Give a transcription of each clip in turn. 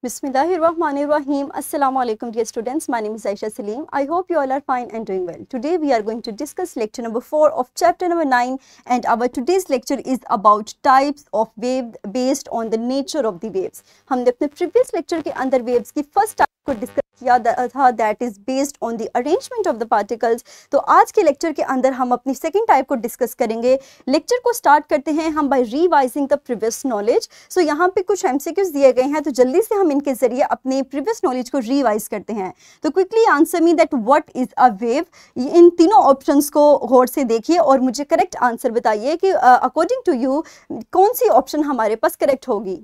Bismillahirrahmanirrahim. Assalamu alaikum dear students. My name is Aisha Salim. I hope you all are fine and doing well. Today we are going to discuss lecture number 4 of chapter number 9, and our today's lecture is about types of wave based on the nature of the waves. हमने अपने previous lecture के अंदर waves की first type को discuss किया था, that is based on the arrangement of the particles. तो आज के लेक्चर के अंदर हम अपनी सेकंड टाइप को डिस्कस करेंगे. लेक्चर को स्टार्ट करते हैं हम by revising the previous knowledge. So यहाँ पे कुछ एमसीक्यूज दिए गए हैं, तो जल्दी से हम इनके जरिए अपने प्रीवियस नॉलेज को रिवाइज करते हैं. तो quickly answer me that what is a wave. इन तीनों ऑप्शंस को गौर से देखिए और मुझे करेक्ट आंसर बताइए कि अकॉर्डिंग टू यू कौन सी ऑप्शन हमारे पास करेक्ट होगी.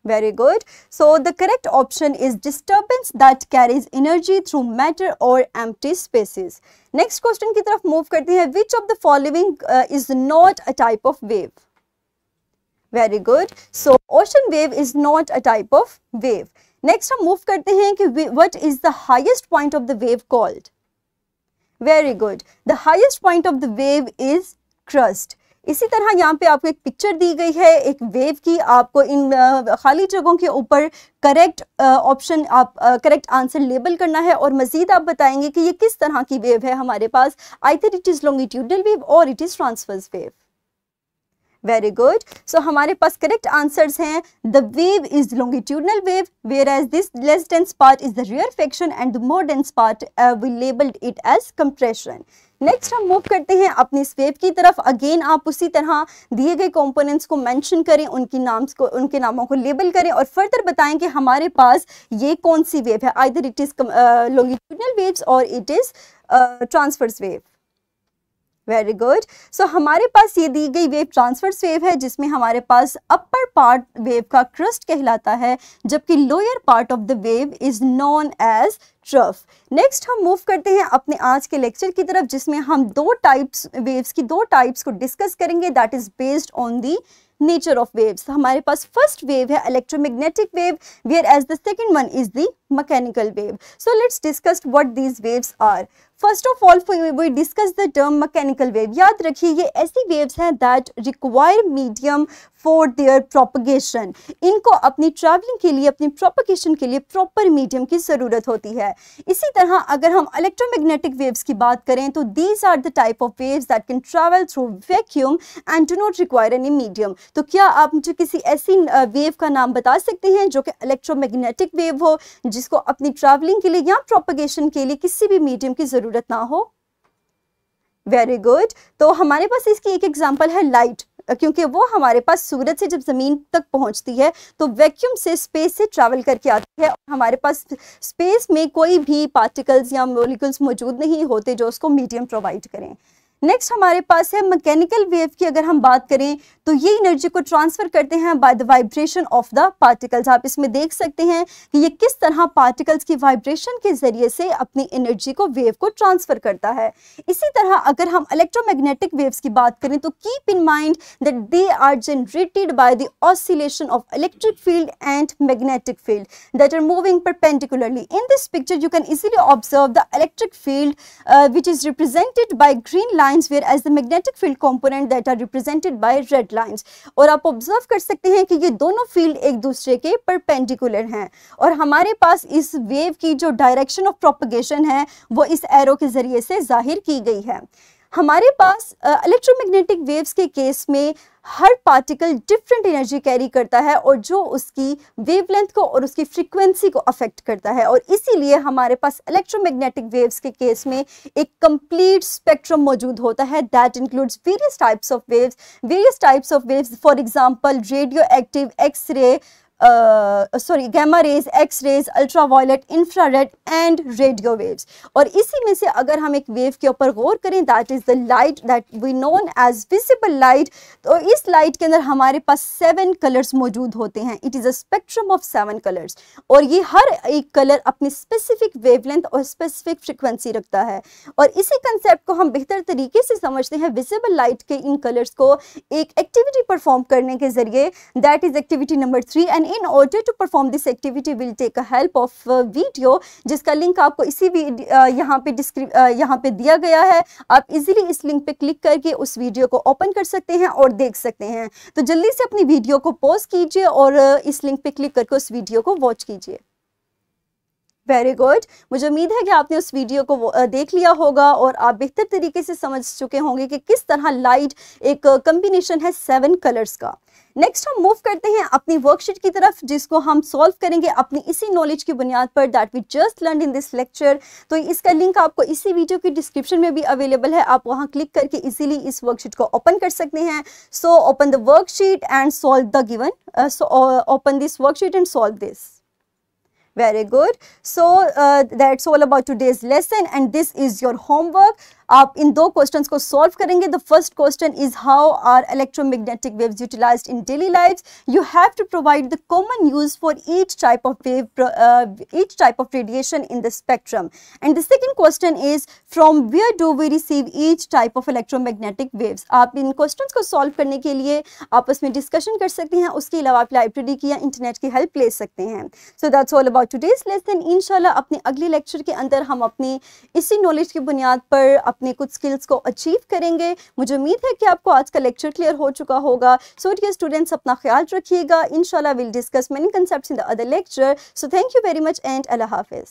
Very good. So the correct option is disturbance that carries energy through matter or empty spaces. Next question की तरफ move करते हैं. Which of the following is not a type of wave? Very good. So ocean wave is not a type of wave. Next हम move करते हैं कि what is the highest point of the wave called? Very good. The highest point of the wave is crust. इसी तरह यहाँ पे आपको एक पिक्चर दी गई है एक वेव की. आपको इन खाली जगहों के ऊपर करेक्ट ऑप्शन आप करेक्ट आंसर लेबल करना है और मजीद आप बताएंगे कि ये किस तरह की वेव है हमारे पास. Either it is longitudinal wave और it is transverse wave. Very good. So हमारे पास करेक्ट आंसर्स हैं. The wave is longitudinal wave, whereas this less dense part is the rarefaction and the more dense part we labelled it as compression. Next हम move करते हैं अपनी इस wave की तरफ. अगेन आप उसी तरह दिए गए कंपोनेंट्स को मेंशन करें, उनके नामों को लेबल करें और फर्दर बताएं कि हमारे पास ये कौन सी वेव है. Either it is longitudinal waves और it is transverse wave. Very good. So हमारे पास ये दी गई वेव ट्रांसवर्स वेव है जिसमें हमारे पास अपर पार्ट वेव का क्रस्ट कहलाता है जबकि lower part of the wave is known as trough. Next हम मूव करते हैं अपने आज के लेक्चर की तरफ जिसमें हम दो टाइप्स वेव्स की दो टाइप्स को डिस्कस करेंगे that is based on the nature of waves. हमारे पास फर्स्ट वेव है electromagnetic wave, whereas the second one is the mechanical wave. So let's discuss what these waves are. First of all we discuss the term mechanical wave. याद रखिए ये ऐसी waves हैं that require medium for their propagation. इनको अपनी travelling के लिए अपनी प्रोपगेशन के लिए प्रॉपर मीडियम की ज़रूरत होती है. इसी तरह अगर हम इलेक्ट्रोमैग्नेटिक वेव्स की बात करें तो these are the type of waves that can travel through vacuum and do not require any medium. तो क्या आप मुझे किसी ऐसी वेव का नाम बता सकते हैं जो कि इलेक्ट्रोमैग्नेटिक वेव हो जिसको अपनी ट्रैवलिंग के लिए या प्रोपगेशन के लिए किसी भी मीडियम की ज़रूरत ना हो. Very good. तो हमारे पास इसकी एक एग्जांपल है लाइट, क्योंकि वो हमारे पास सूरज से जब ज़मीन तक पहुंचती है तो वैक्यूम से स्पेस से ट्रैवल करके आती है और हमारे पास स्पेस में कोई भी पार्टिकल्स या मॉलिक्यूल्स मौजूद नहीं होते जो उसको मीडियम प्रोवाइड करें. नेक्स्ट हमारे पास है मैकेनिकल वेव की. अगर हम बात करें तो ये एनर्जी को ट्रांसफर करते हैं by the vibration of the particles. आप इसमें देख सकते हैं कि ये किस तरह पार्टिकल्स की वाइब्रेशन के जरिए से अपनी एनर्जी को वेव को ट्रांसफर करता है. इसी तरह अगर हम इलेक्ट्रोमैग्नेटिक वेव्स की बात करें तो keep in mind that they are generated by the oscillation of electric field and magnetic field that are moving perpendicularly. In this picture you can easily observe the electric field which is represented by green lines whereas the magnetic field component that are represented by red lines. और आप observe कर सकते हैं कि ये दोनों field एक दूसरे के परपेंडिकुलर हैं और हमारे पास इस वेव की जो डायरेक्शन ऑफ प्रोपगेशन है वो इस एरो के जरिए से जाहिर की गई है. हमारे पास इलेक्ट्रोमैग्नेटिक वेव्स के केस में हर पार्टिकल डिफरेंट एनर्जी कैरी करता है और जो उसकी वेवलेंथ को और उसकी फ्रीक्वेंसी को अफेक्ट करता है और इसीलिए हमारे पास इलेक्ट्रोमैग्नेटिक वेव्स के केस में एक कंप्लीट स्पेक्ट्रम मौजूद होता है that includes various types of waves. For example radio active, X ray, gamma rays, X rays, ultraviolet, infrared and radio waves. और इसी में से अगर हम एक वेव के ऊपर गौर करें that is the light that we known as visible light. तो इस लाइट के अंदर हमारे पास 7 कलर्स मौजूद होते हैं. It is a spectrum of 7 colours और ये हर एक कलर अपनी स्पेसिफिक वेवलेंथ और स्पेसिफिक फ्रिक्वेंसी रखता है. और इसी कंसेप्ट को हम बेहतर तरीके से समझते हैं विजिबल लाइट के इन कलर्स को एक एक्टिविटी परफॉर्म करने के जरिए. That is activity number 3 and in order to perform this activity will take a help of video, जिसका लिंक आपको इसी यहाँ पे दिया गया है। आप इजीली इस लिंक पे क्लिक करके उस वीडियो को ओपन कर सकते हैं और देख सकते हैं। तो जल्दी से अपनी वीडियो को पॉज कीजिए और इस लिंक पे क्लिक करके उस वीडियो को वॉच कीजिए। वेरी गुड, मुझे उम्मीद है कि आपने उस वीडियो को देख लिया होगा और आप बेहतर तरीके से समझ चुके होंगे कि किस तरह लाइट एक कम्बिनेशन है 7 कलर्स का। नेक्स्ट हम मूव करते हैं अपनी वर्कशीट की तरफ, जिसको हम सॉल्व करेंगे अपनी इसी नॉलेज की बुनियाद पर that we just learn in this lecture. तो इसका लिंक आपको इसी वीडियो की डिस्क्रिप्शन में भी अवेलेबल है, आप वहां क्लिक करके इजीली इस वर्कशीट को ओपन कर सकते हैं। So open the worksheet and solve the given, open this worksheet and solve this. Very good. So that's all about today's lesson and this is your homework. आप इन 2 questions को solve करेंगे। The first question is how are electromagnetic waves utilised in daily life. You have to provide the common use for each type of wave, each type of radiation in the spectrum. And the second question is from where do we receive each type of electromagnetic waves. आप इन questions को solve करने के लिए आपस में discussion कर सकते हैं, उसके अलावा आप लाइब्रेरी की या इंटरनेट की हेल्प ले सकते हैं। So that's all about today's lesson. इंशाल्लाह अपने अगले लेक्चर के अंदर हम अपनी इसी नॉलेज की बुनियाद पर अपने कुछ स्किल्स को अचीव करेंगे। मुझे उम्मीद है कि आपको आज का लेक्चर क्लियर हो चुका होगा। सो डियर स्टूडेंट्स, अपना ख्याल रखिएगा। इंशाल्लाह will discuss many concepts in the other lecture. So thank you very much and Allah हाफिज़।